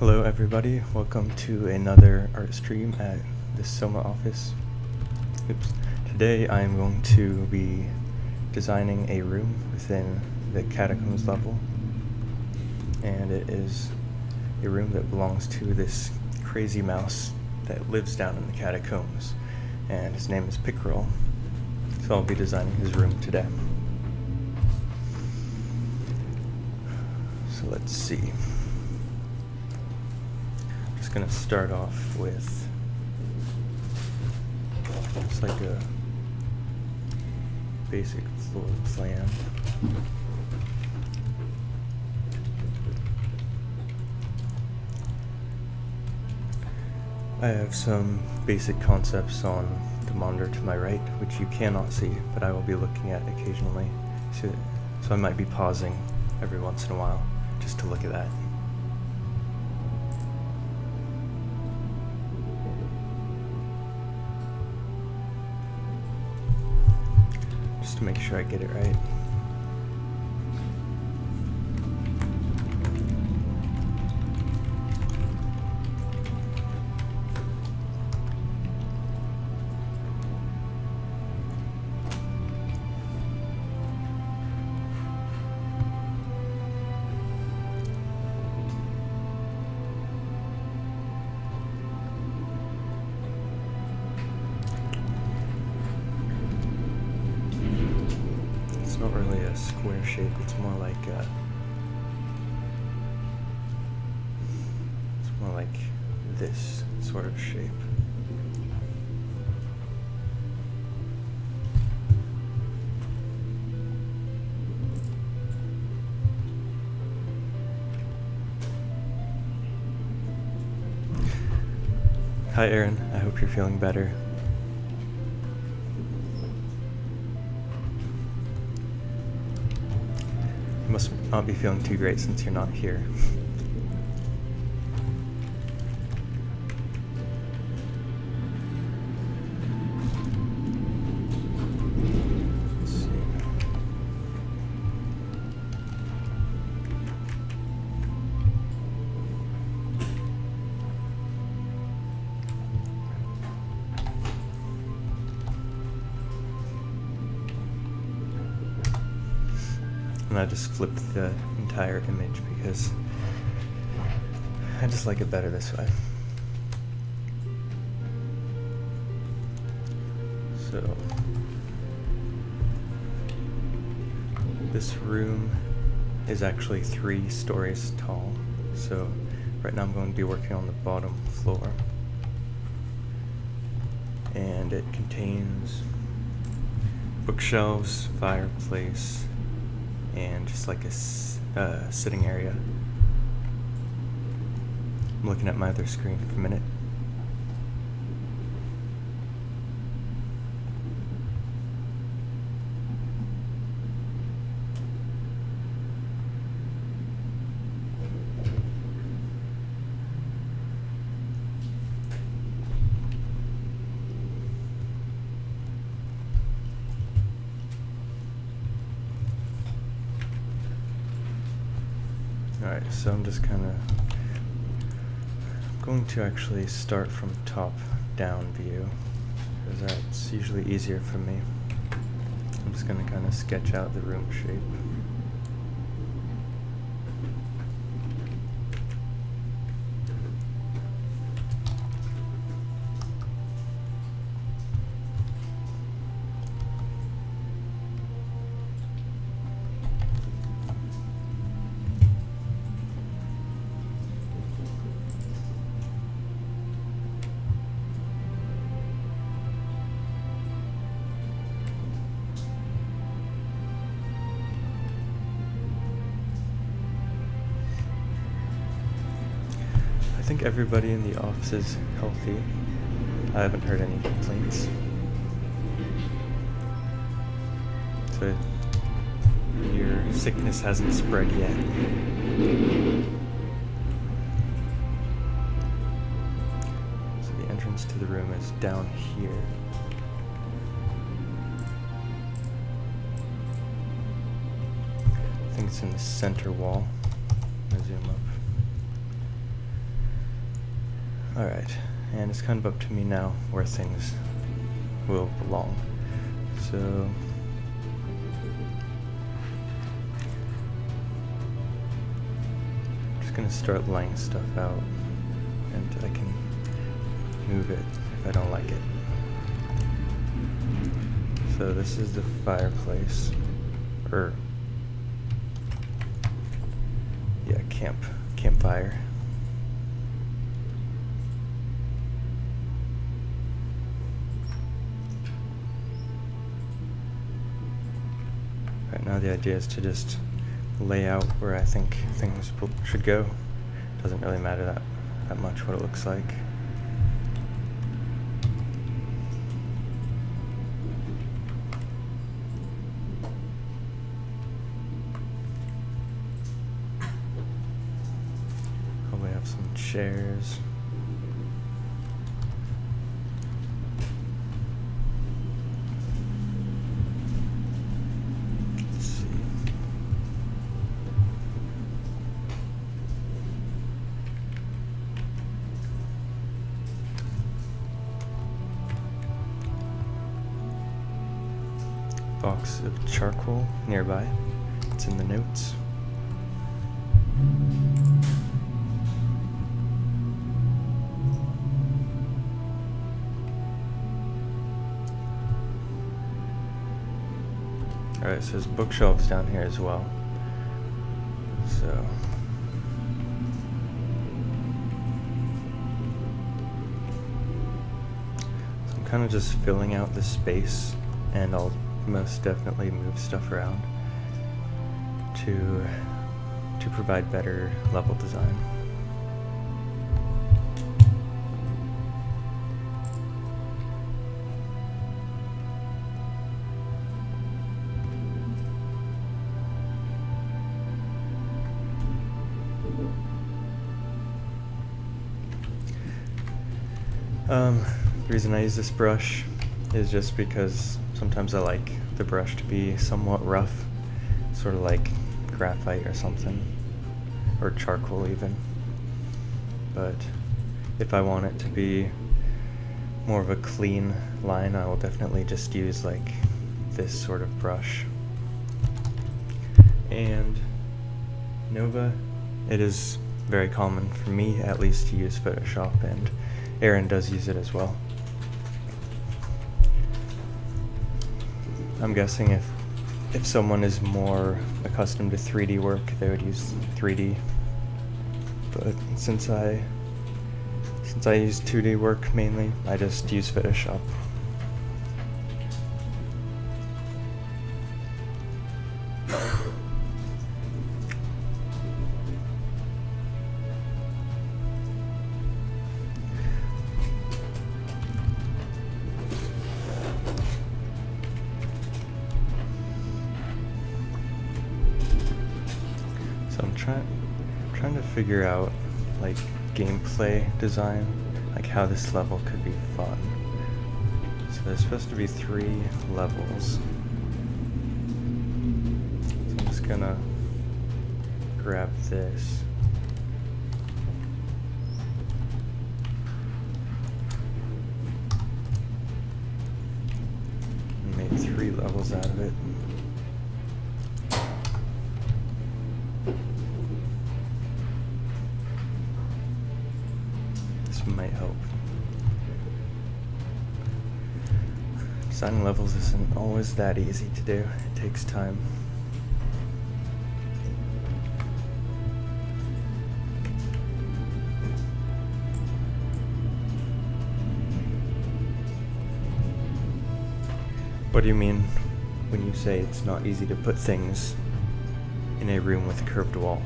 Hello everybody, welcome to another art stream at the Soma office. Today I am going to be designing a room within the catacombs level, and it is a room that belongs to this crazy mouse that lives down in the catacombs, and his name is Pickerel. So I'll be designing his room today. So let's see. Going to start off with just like a basic floor plan. I have some basic concepts on the monitor to my right, which you cannot see, but I will be looking at occasionally. So I might be pausing every once in a while just to look at that. To make sure I get it right. It's not really a square shape, it's more like this sort of shape. Hi Aaron, I hope you're feeling better. You must not be feeling too great since you're not here. Let's see. And I just flipped the entire image because I just like it better this way. So this room is actually 3 stories tall. So right now I'm going to be working on the bottom floor. And it contains bookshelves, fireplace, and just like a sitting area. I'm looking at my other screen for a minute. Alright, so I'm just kind of going to actually start from top down view, because that's usually easier for me. I'm just going to kind of sketch out the room shape. I think everybody in the office is healthy. I haven't heard any complaints. So your sickness hasn't spread yet. So the entrance to the room is down here. I think it's in the center wall. I'll zoom up. Alright, and it's kind of up to me now where things will belong. So I'm just gonna start laying stuff out, and I can move it if I don't like it. So this is the fireplace, or yeah, campfire. Right now the idea is to just lay out where I think things should go. Doesn't really matter that much what it looks like. Probably have some chairs. Box of charcoal nearby. It's in the notes. Alright, so there's bookshelves down here as well. So I'm kind of just filling out the space, and I'll most definitely move stuff around to provide better level design. The reason I use this brush is just because sometimes I like the brush to be somewhat rough, sort of like graphite or something, or charcoal even. But if I want it to be more of a clean line, I will definitely just use like this sort of brush. And Nova, it is very common for me at least to use Photoshop, and Aaron does use it as well. I'm guessing if someone is more accustomed to 3D work, they would use 3D. But since I use 2D work mainly, I just use Photoshop. So I'm trying to figure out like gameplay design, like how this level could be fun. So there's supposed to be 3 levels. So I'm just gonna grab this. And make 3 levels out of it. Might help. Designing levels isn't always that easy to do. It takes time. What do you mean when you say it's not easy to put things in a room with a curved wall?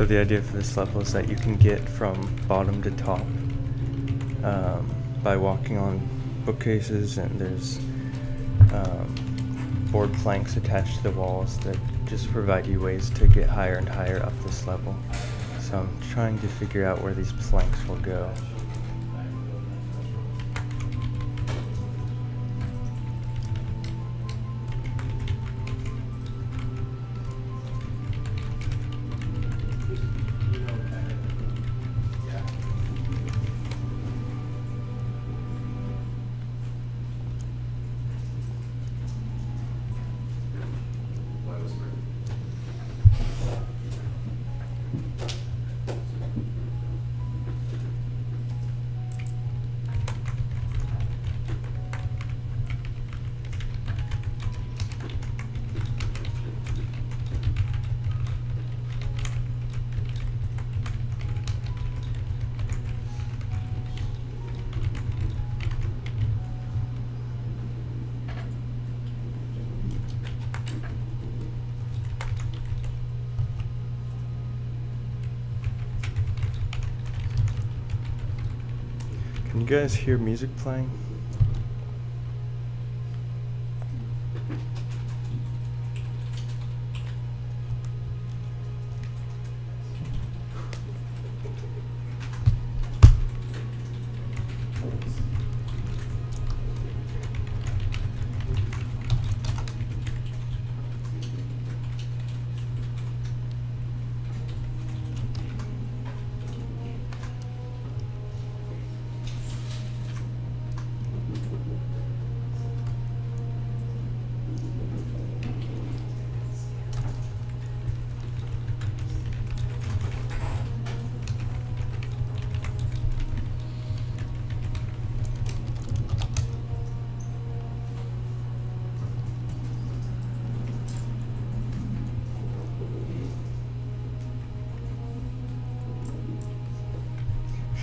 So the idea for this level is that you can get from bottom to top by walking on bookcases, and there's board planks attached to the walls that just provide you ways to get higher and higher up this level. So I'm trying to figure out where these planks will go. Can you guys hear music playing?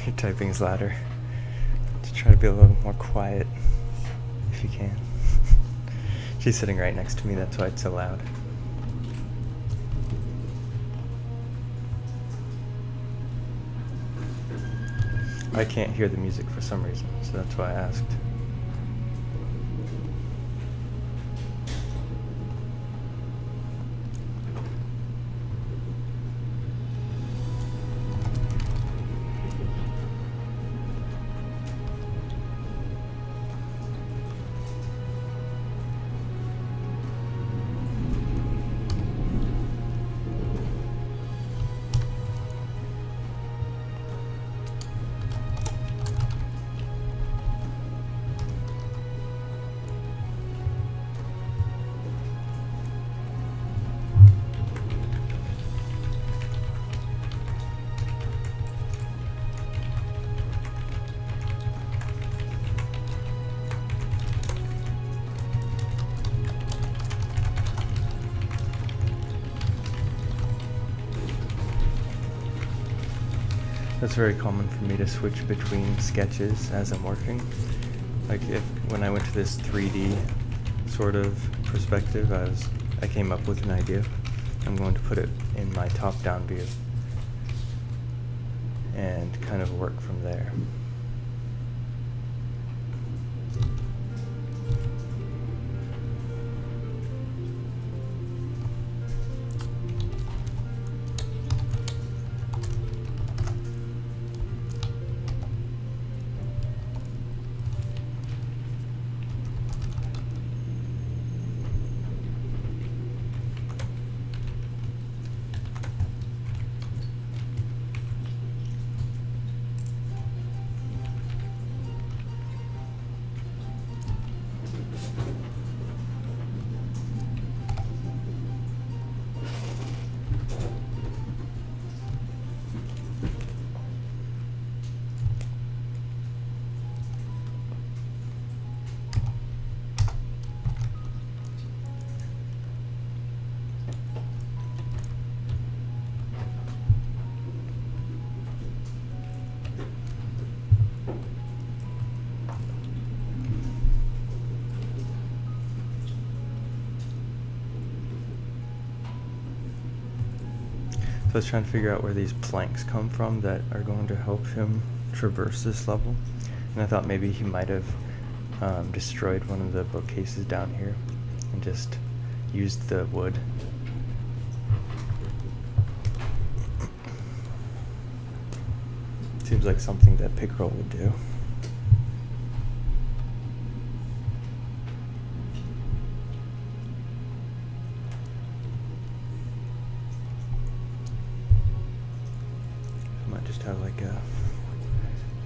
Your typing is louder. To try to be a little more quiet if you can. She's sitting right next to me, that's why it's so loud. I can't hear the music for some reason, so that's why I asked. It's very common for me to switch between sketches as I'm working. Like when I went to this 3D sort of perspective, I came up with an idea. I'm going to put it in my top-down view and kind of work from there. So I was trying to figure out where these planks come from that are going to help him traverse this level. And I thought maybe he might have destroyed one of the bookcases down here and just used the wood. Seems like something that Pickerel would do. Might just have like a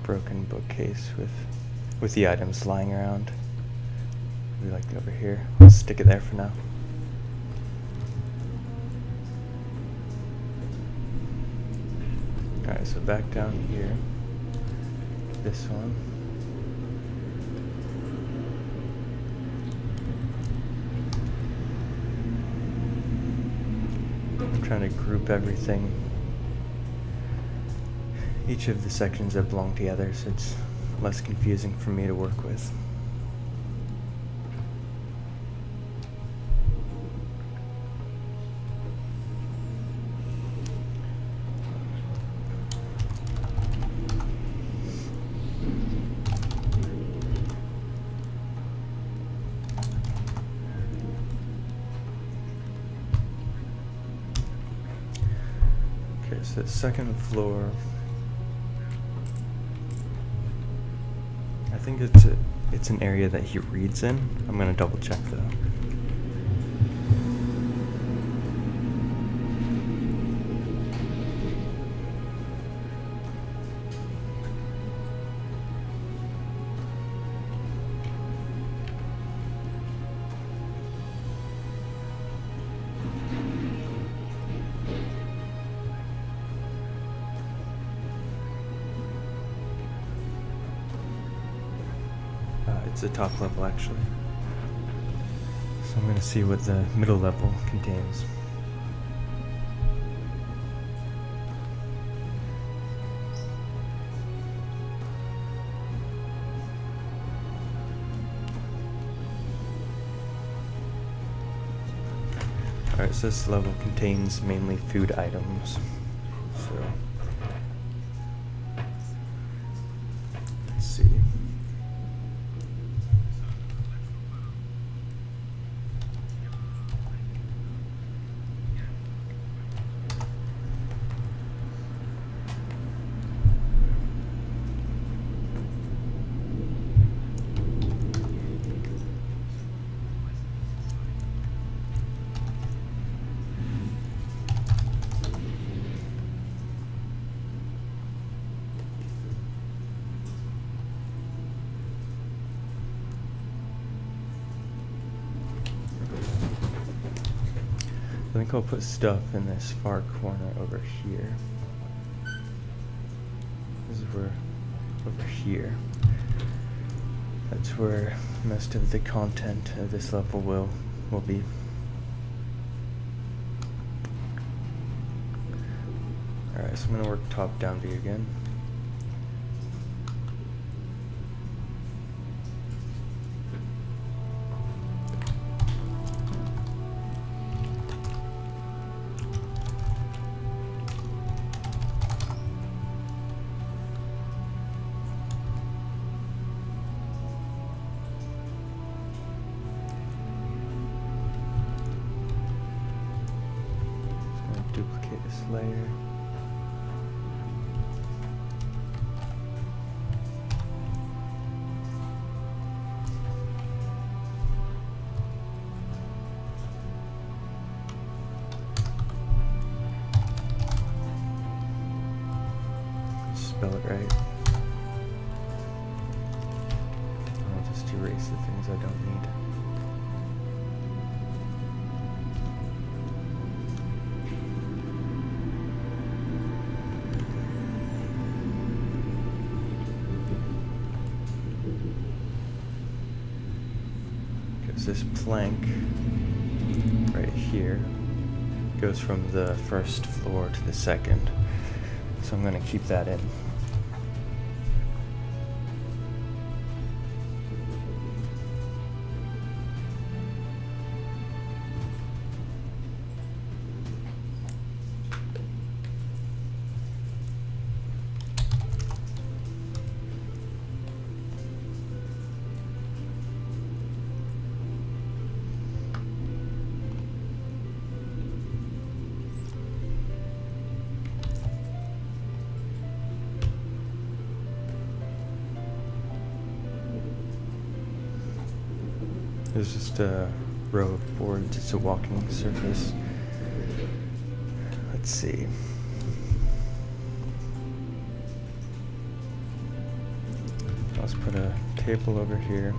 broken bookcase with the items lying around. Maybe like over here. I'll stick it there for now. Alright, so back down here. This one. I'm trying to group everything. Each of the sections that belong together, so it's less confusing for me to work with. Okay, so the second floor. I think it's an area that he reads in. I'm gonna double check though. It's the top level actually. So I'm going to see what the middle level contains. Alright, so this level contains mainly food items. So let's see. I think I'll put stuff in this far corner over here. This is where, over here. That's where most of the content of this level will be. Alright, so I'm going to work top-down view again. Duplicate this layer. Spell it right. I'll just erase the things I don't need. This plank right here goes from the first floor to the second, so I'm going to keep that in. there's just a row of boards. It's a walking surface. Let's see. Let's put a table over here,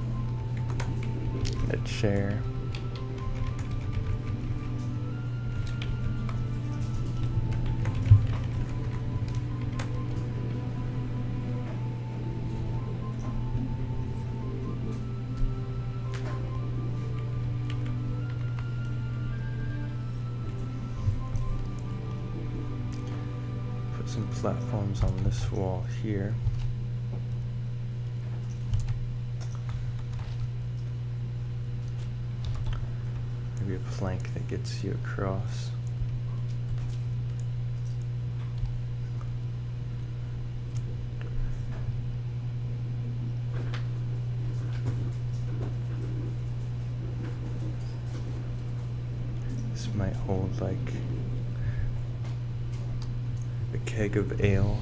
a chair. Put some platforms on this wall here. Maybe a plank that gets you across. This might hold like a keg of ale.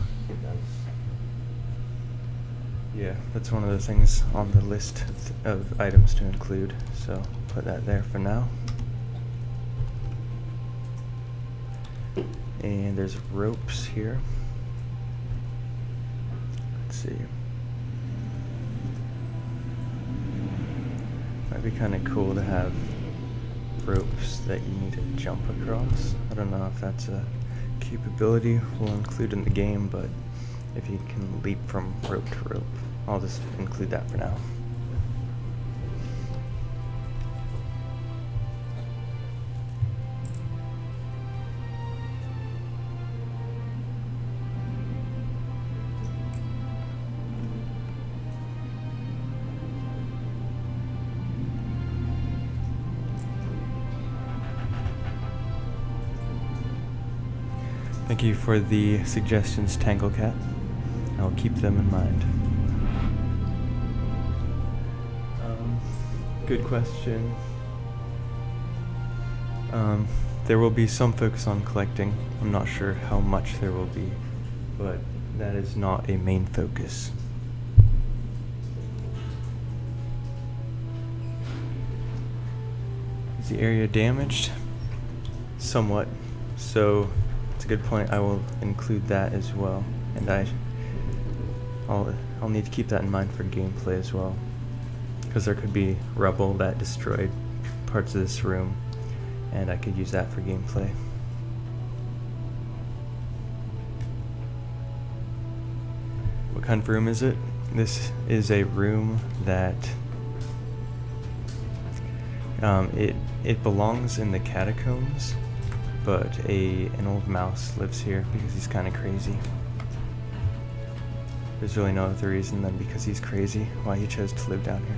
Yeah, that's one of the things on the list of items to include, so put that there for now. And there's ropes here. Let's see. Might be kind of cool to have ropes that you need to jump across. I don't know if that's a capability we'll include in the game, but if you can leap from rope to rope, I'll just include that for now. Thank you for the suggestions, Tanglecat. I'll keep them in mind. Good question. There will be some focus on collecting. I'm not sure how much there will be, but that is not a main focus. Is the area damaged? Somewhat. So it's a good point. I will include that as well, and I'll need to keep that in mind for gameplay as well, because there could be rubble that destroyed parts of this room, and I could use that for gameplay. What kind of room is it? This is a room that it belongs in the catacombs, but an old mouse lives here because he's kind of crazy. There's really no other reason than because he's crazy why he chose to live down here.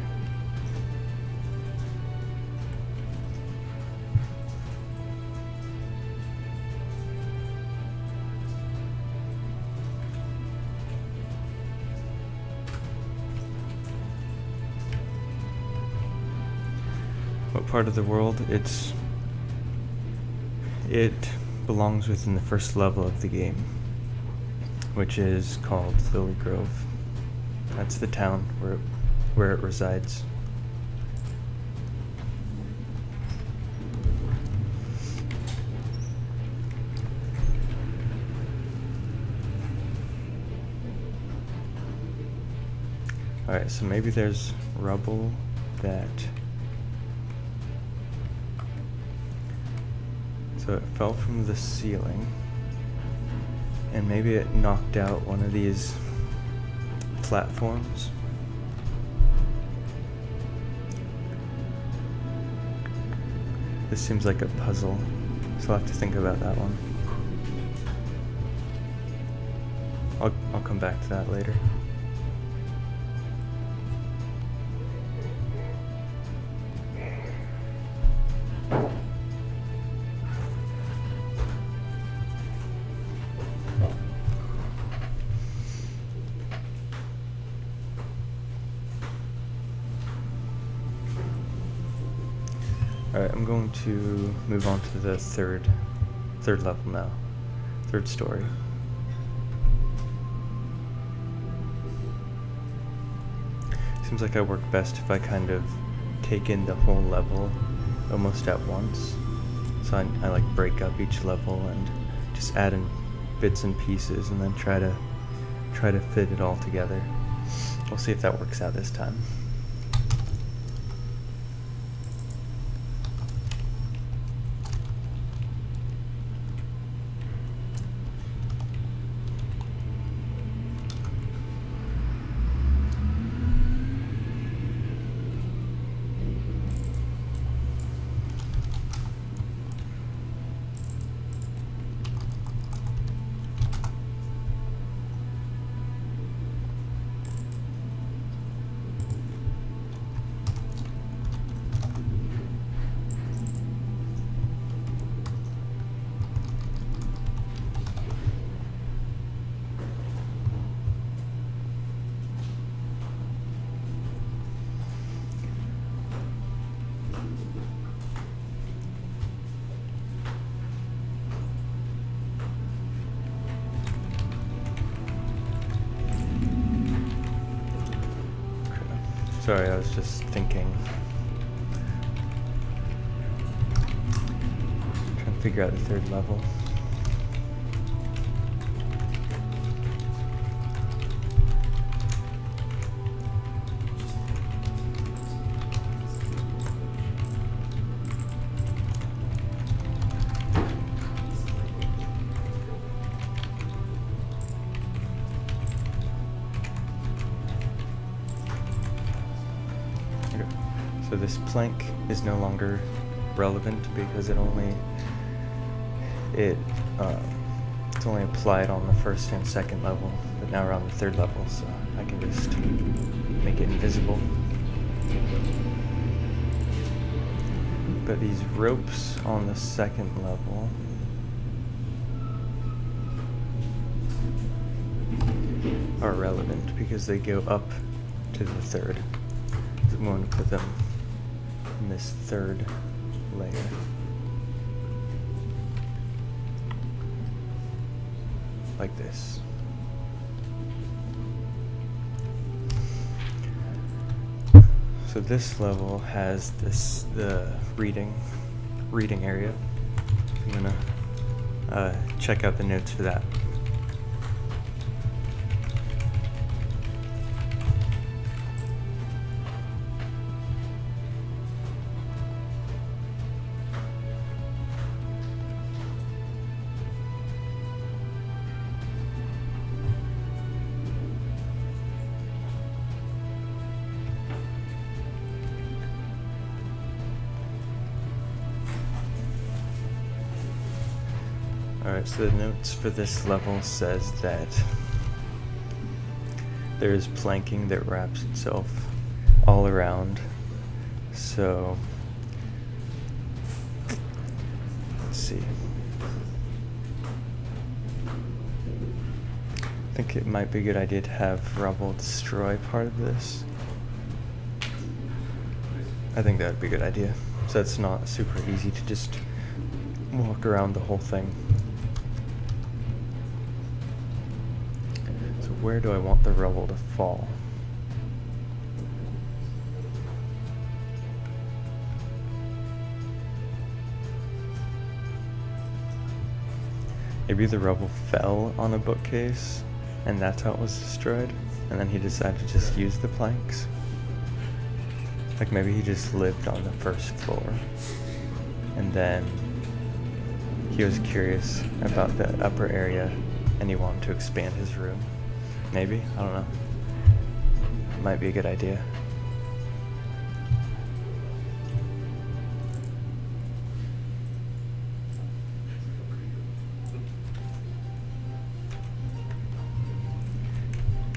What part of the world? It belongs within the first level of the game, which is called Lily Grove. That's the town where it resides. Alright, so maybe there's rubble that... So it fell from the ceiling, and maybe it knocked out one of these platforms. This seems like a puzzle, so I'll have to think about that one. I'll come back to that later. Alright, I'm going to move on to the third level now. Third story. Seems like I work best if I kind of take in the whole level almost at once. So I like break up each level and just add in bits and pieces and then try to fit it all together. We'll see if that works out this time. Sorry, I was just thinking. Trying to figure out the third level. So this plank is no longer relevant because it's only applied on the first and second level, but now we're on the third level, so I can just make it invisible. But these ropes on the second level are relevant because they go up to the third. So I'm going to put them in this third layer. Like this. So this level has the reading area. I'm gonna check out the notes for that. Alright, so the notes for this level says that there is planking that wraps itself all around. So, let's see. I think it might be a good idea to have Redwall destroy part of this. I think that would be a good idea. So it's not super easy to just walk around the whole thing. So where do I want the Redwall to fall? Maybe the Redwall fell on a bookcase and that's how it was destroyed, and then he decided to just use the planks. Like maybe he just lived on the first floor and then he was curious about the upper area and he wanted to expand his room. Maybe, I don't know. It might be a good idea.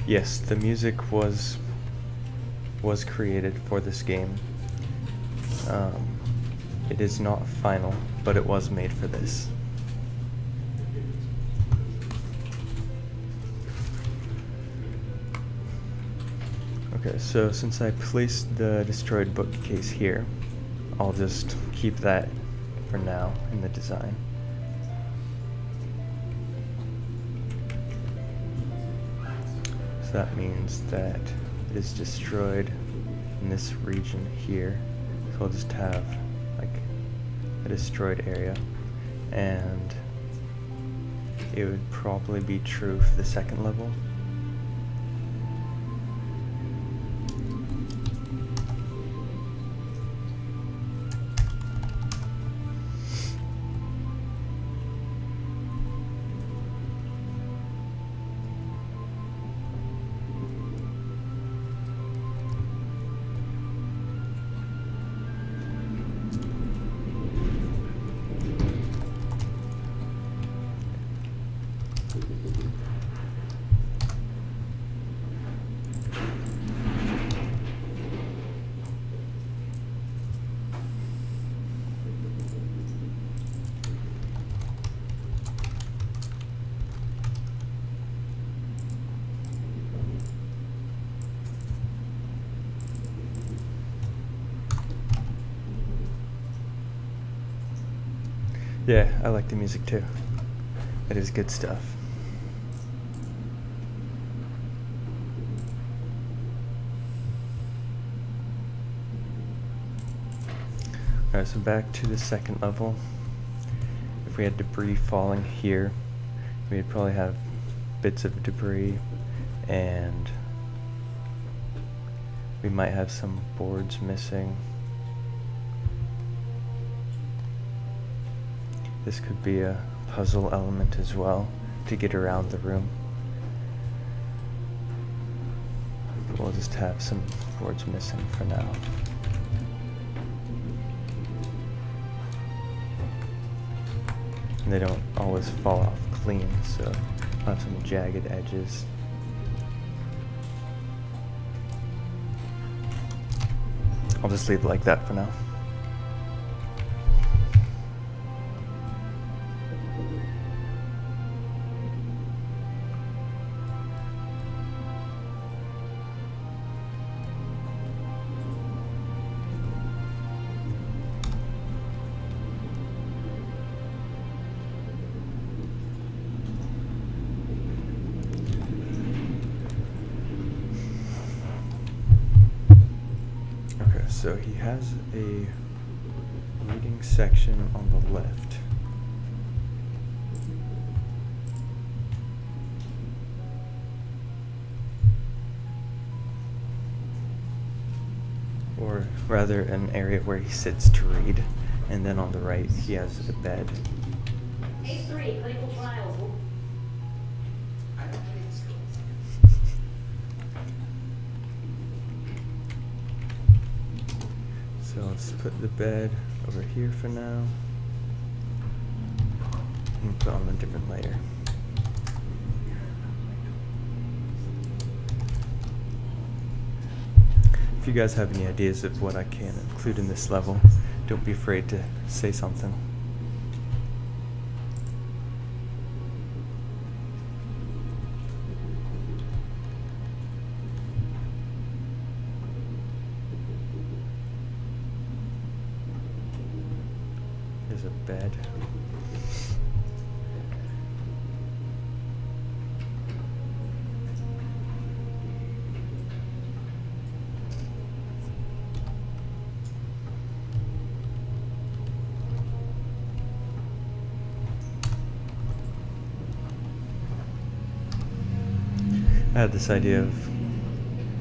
Yes, the music was created for this game. It is not final, but it was made for this. Okay, so since I placed the destroyed bookcase here, I'll just keep that for now in the design. So that means that it is destroyed in this region here, So we'll just have like a destroyed area, and it would probably be true for the second level. Yeah, I like the music too. It is good stuff. Alright, so back to the second level. If we had debris falling here, we'd probably have bits of debris, and we might have some boards missing. This could be a puzzle element as well to get around the room. But we'll just have some boards missing for now. And they don't always fall off clean, so I'll have some jagged edges. I'll just leave it like that for now. So he has a reading section on the left. Or rather an area where he sits to read, and then on the right he has a bed. Phase 3, clinical trials. So let's put the bed over here for now, and put on a different layer. If you guys have any ideas of what I can include in this level, don't be afraid to say something. There's a bed. I had this idea of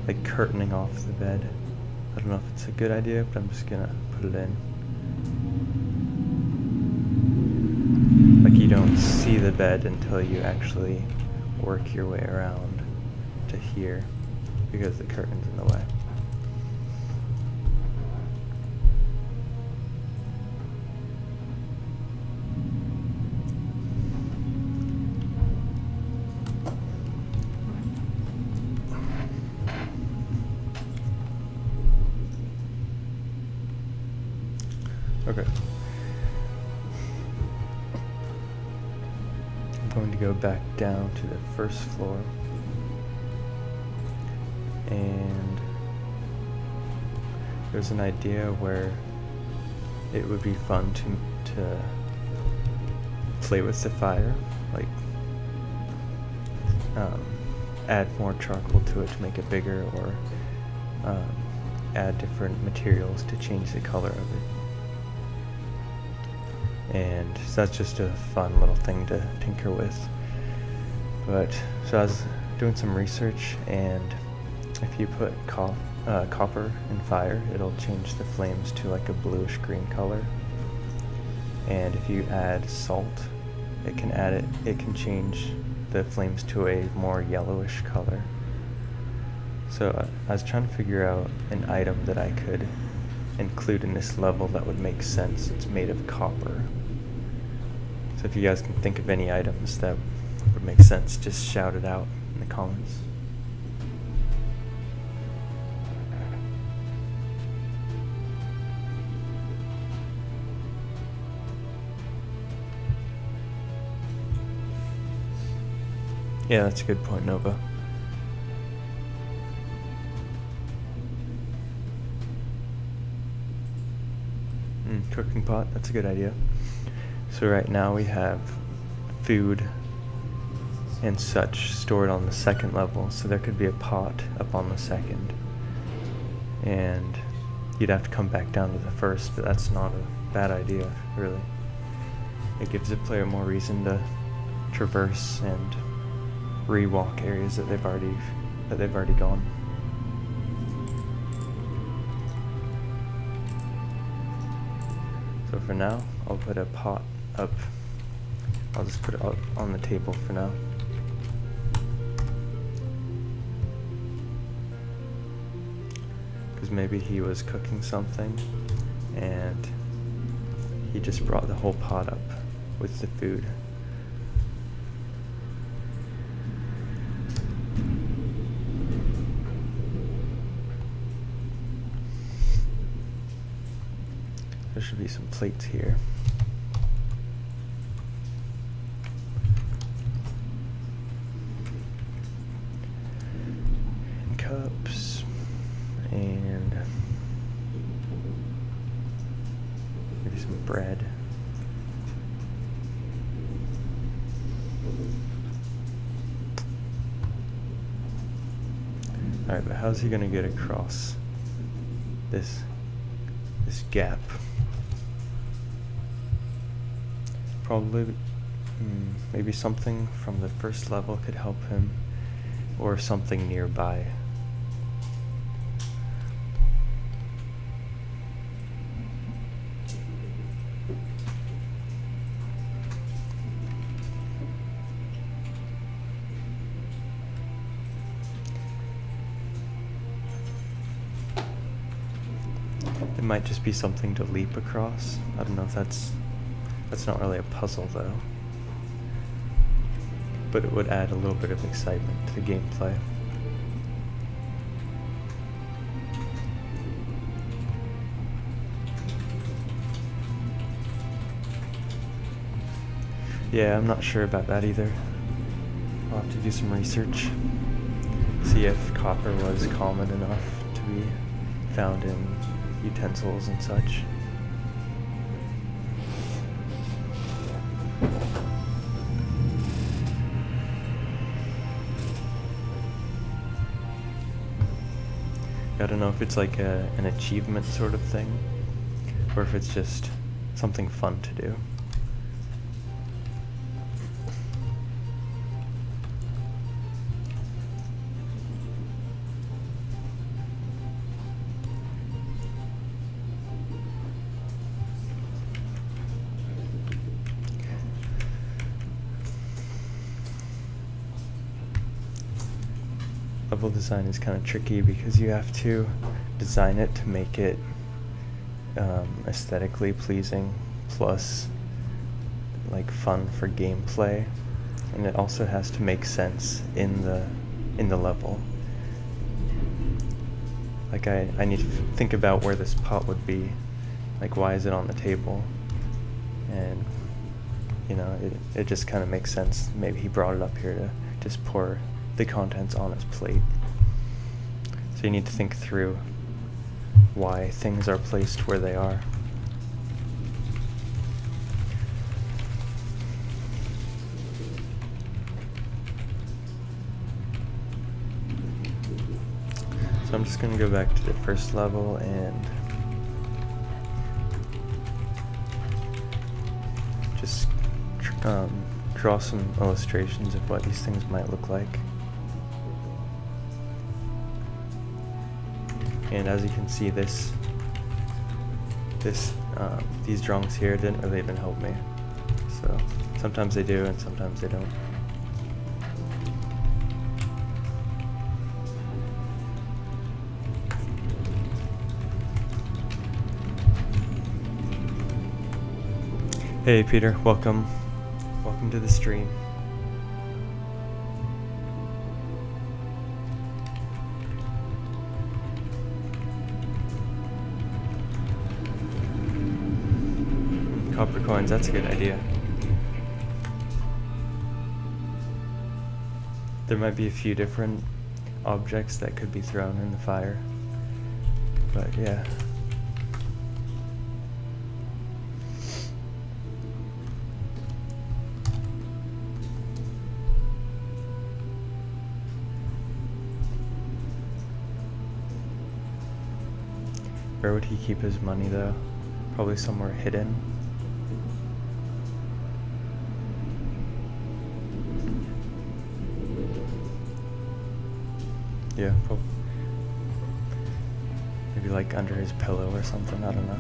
like curtaining off the bed. I don't know if it's a good idea, but I'm just gonna put it in. Like you don't see the bed until you actually work your way around to here because the curtain's in the way. Okay. I'm going to go back down to the first floor, and there's an idea where it would be fun to play with the fire, like add more charcoal to it to make it bigger, or add different materials to change the color of it. And so that's just a fun little thing to tinker with. But so I was doing some research, and if you put copper in fire, it'll change the flames to like a bluish green color. And if you add salt, it can change the flames to a more yellowish color. So I was trying to figure out an item that I could include in this level that would make sense. It's made of copper. So if you guys can think of any items that would make sense, just shout it out in the comments. Yeah, that's a good point, Nova. Cooking pot, that's a good idea. So right now we have food and such stored on the second level, so there could be a pot up on the second. And you'd have to come back down to the first, but that's not a bad idea, really. It gives the player more reason to traverse and rewalk areas that they've already gone. So for now, I'll put a pot up. I'll just put it up on the table for now. Because maybe he was cooking something and he just brought the whole pot up with the food. There should be some plates here. And cups. And maybe some bread. Alright, but how's he gonna get across this gap? Probably, maybe something from the first level could help him, or something nearby. It might just be something to leap across. I don't know if that's not really a puzzle though, but it would add a little bit of excitement to the gameplay. Yeah, I'm not sure about that either. I'll have to do some research, see if copper was common enough to be found in utensils and such. I don't know if it's like an achievement sort of thing, or if it's just something fun to do. Level design is kind of tricky because you have to design it to make it aesthetically pleasing, plus like fun for gameplay, and it also has to make sense in the level. Like I need to think about where this pot would be, like why is it on the table, and you know, it just kind of makes sense. Maybe he brought it up here to just pour the contents on his plate. So you need to think through why things are placed where they are. So So I'm just gonna go back to the first level and just draw some illustrations of what these things might look like. And as you can see, these drawings here didn't really even help me. So sometimes they do and sometimes they don't. Hey Peter, welcome to the stream. Copper coins, that's a good idea. There might be a few different objects that could be thrown in the fire, but yeah. Where would he keep his money though? Probably somewhere hidden. Yeah, probably. Maybe like under his pillow or something, I don't know.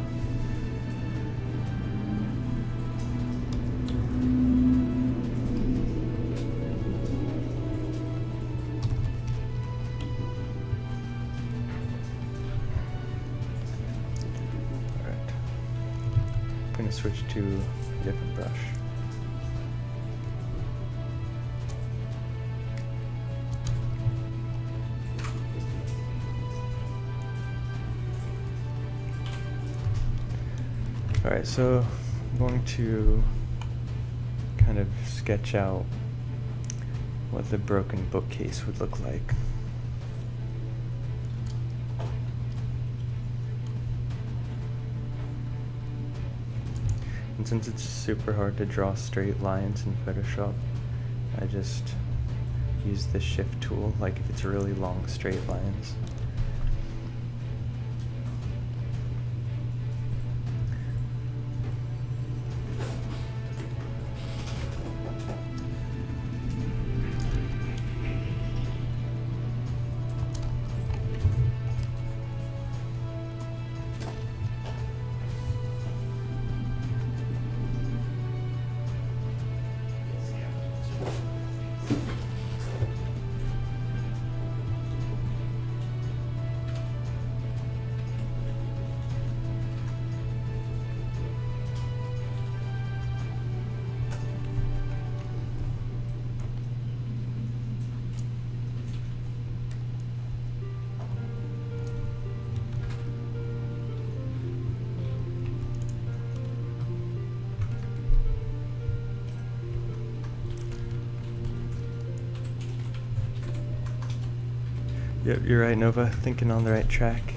Alright. I'm gonna switch to a different brush. Alright, so I'm going to kind of sketch out what the broken bookcase would look like. And since it's super hard to draw straight lines in Photoshop, I just use the shift tool, like if it's really long straight lines. Yep, you're right, Nova. Thinking on the right track.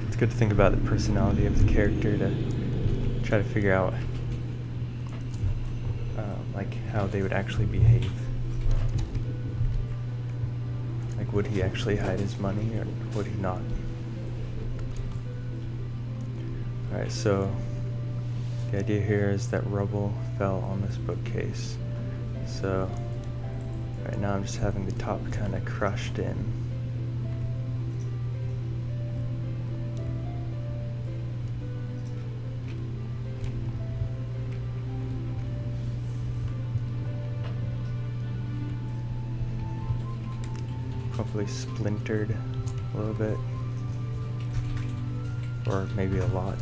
It's good to think about the personality of the character to try to figure out like how they would actually behave. Like, would he actually hide his money or would he not? Alright, so the idea here is that rubble fell on this bookcase. So right now I'm just having the top kind of crushed in. Probably splintered a little bit, or maybe a lot.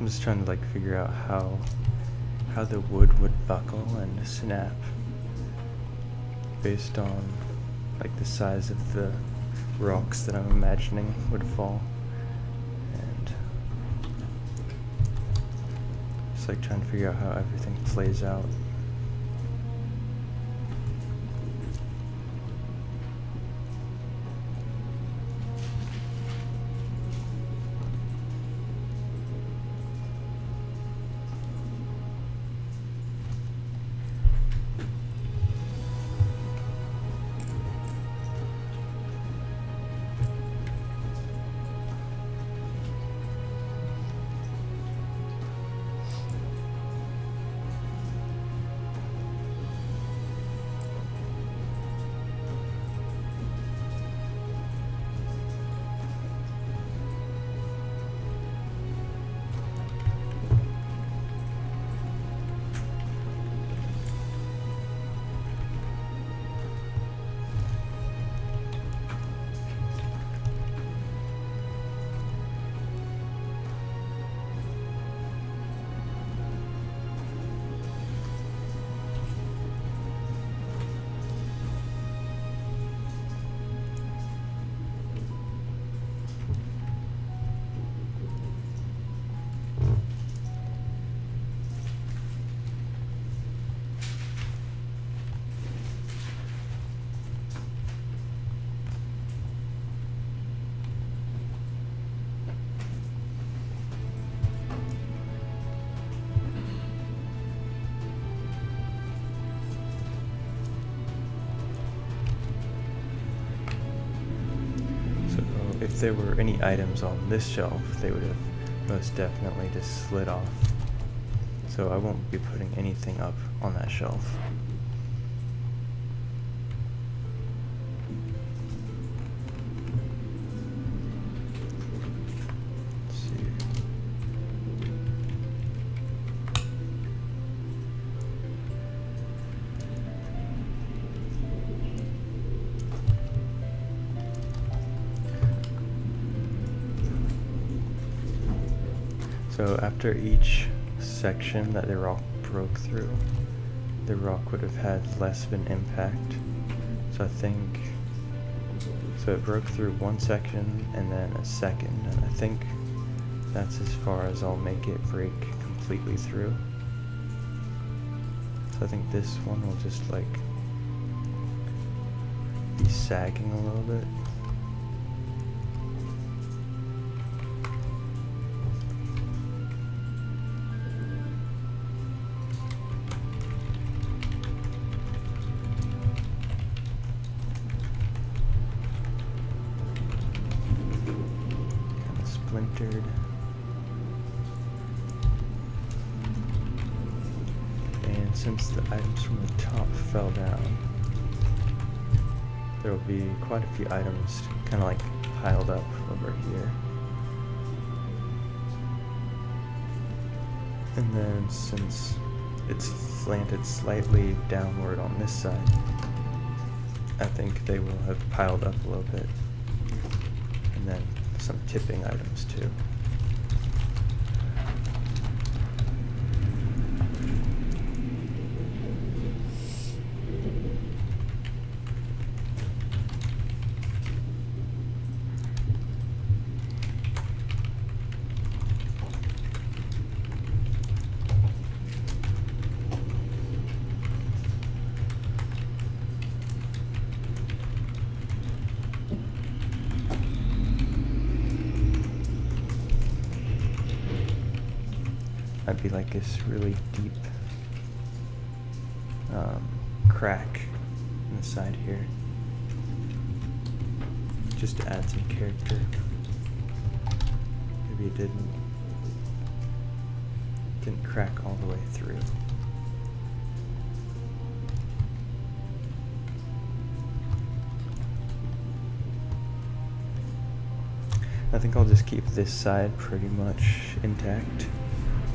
I'm just trying to like figure out how the wood would buckle and snap based on like the size of the rocks that I'm imagining would fall, and just like trying to figure out how everything plays out. If there were any items on this shelf, they would have most definitely just slid off. So I won't be putting anything up on that shelf. Let's see. So after each section that the rock broke through, the rock would have had less of an impact. So I think, so it broke through one section and then a second, and I think that's as far as I'll make it break completely through. So I think this one will just like be sagging a little bit. Splintered. And since the items from the top fell down, there will be quite a few items kind of like piled up over here. And then since it's slanted slightly downward on this side, I think they will have piled up a little bit. And then some tipping items too. Might be like this really deep crack in the side here, just to add some character. Maybe it didn't crack all the way through. I think I'll just keep this side pretty much intact,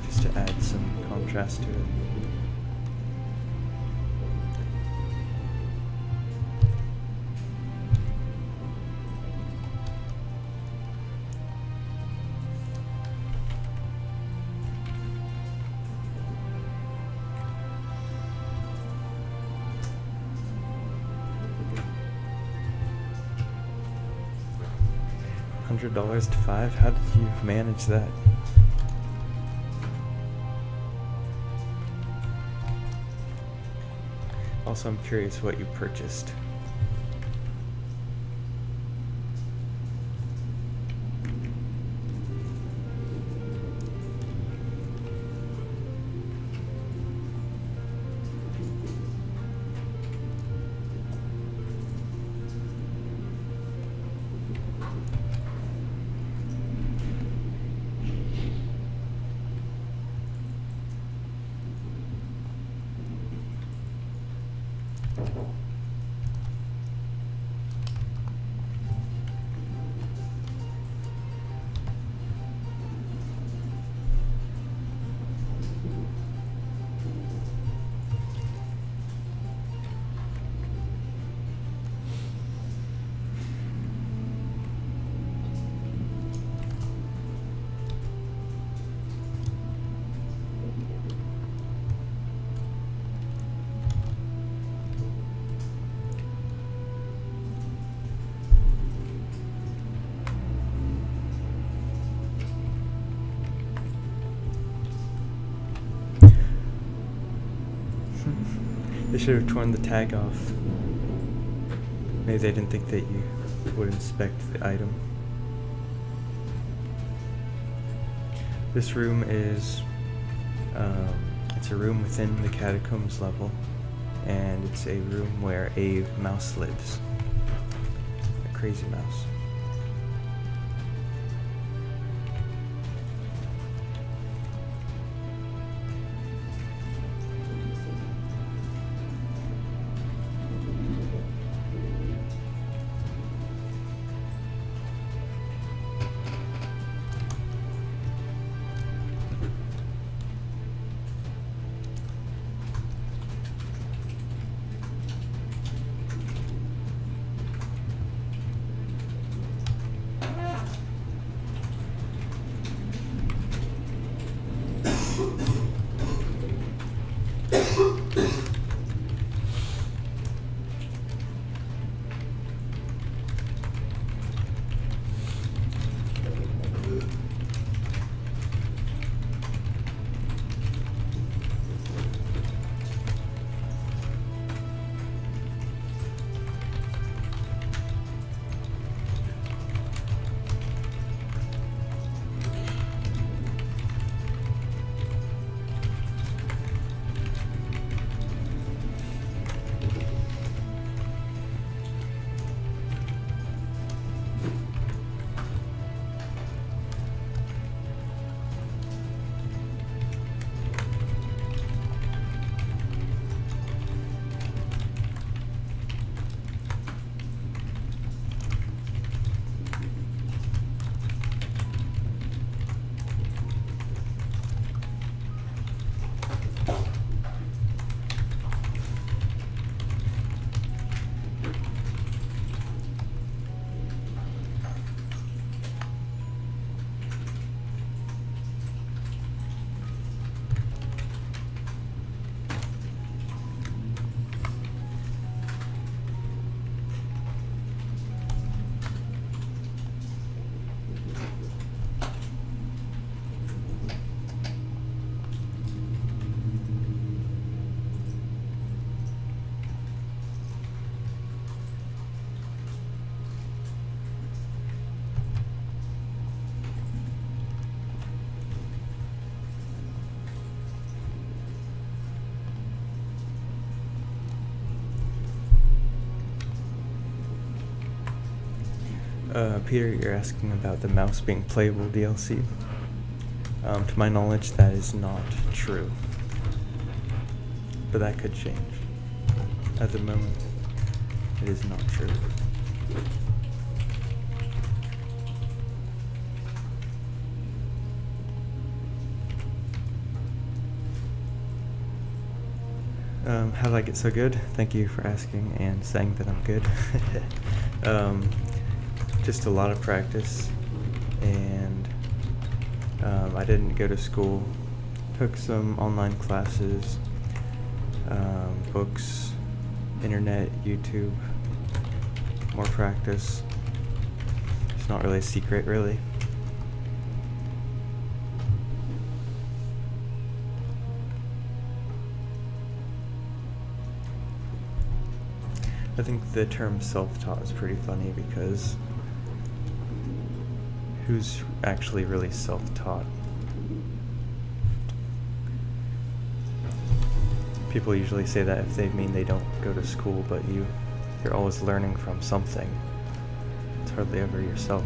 just to add some contrast to it. $100 to 5? How did you manage that? Also, I'm curious what you purchased. They should have torn the tag off. Maybe they didn't think that you would inspect the item. This room is, it's a room within the catacombs level, and it's a room where a mouse lives. A crazy mouse. Peter, you're asking about the mouse being playable DLC. To my knowledge, that is not true. But that could change. At the moment, it is not true. How did I get so good? Thank you for asking and saying that I'm good. Just a lot of practice, and I didn't go to school. Took some online classes, books, internet, YouTube, more practice. It's not really a secret, really. I think the term self-taught is pretty funny because who's actually really self-taught? People usually say that if they mean they don't go to school, but you're always learning from something. It's hardly ever yourself.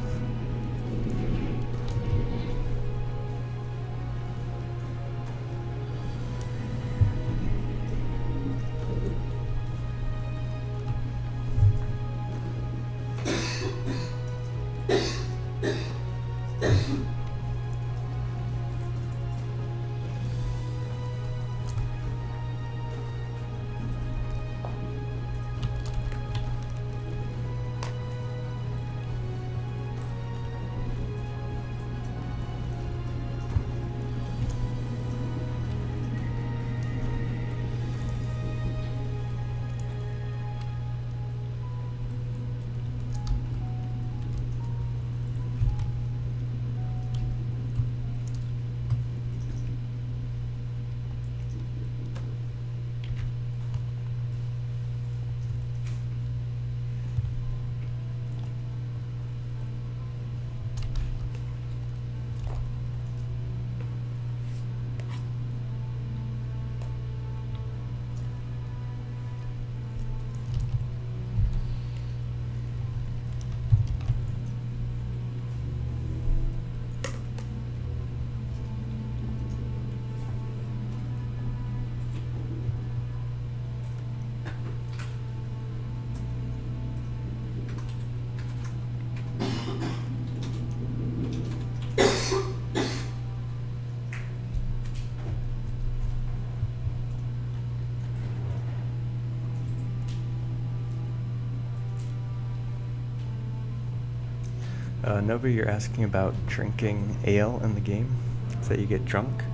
Nova, you're asking about drinking ale in the game, so that you get drunk.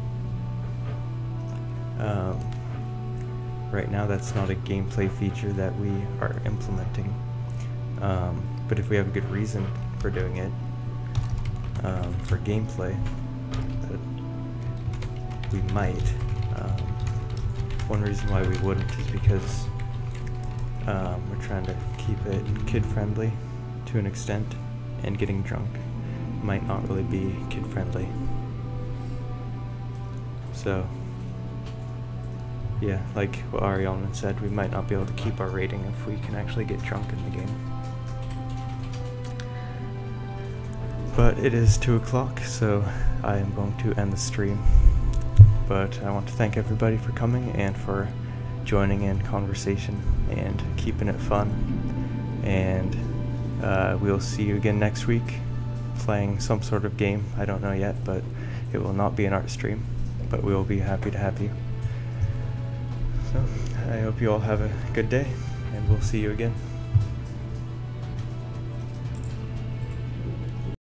Right now that's not a gameplay feature that we are implementing, but if we have a good reason for doing it, for gameplay, we might. One reason why we wouldn't is because we're trying to keep it kid-friendly to an extent, and getting drunk might not really be kid-friendly. So, yeah, like what Ariana said, we might not be able to keep our rating if we can actually get drunk in the game. But it is 2 o'clock, so I am going to end the stream. But I want to thank everybody for coming and for joining in conversation and keeping it fun. And we'll see you again next week, playing some sort of game. I don't know yet, but it will not be an art stream, but we will be happy to have you. So, I hope you all have a good day, and we'll see you again.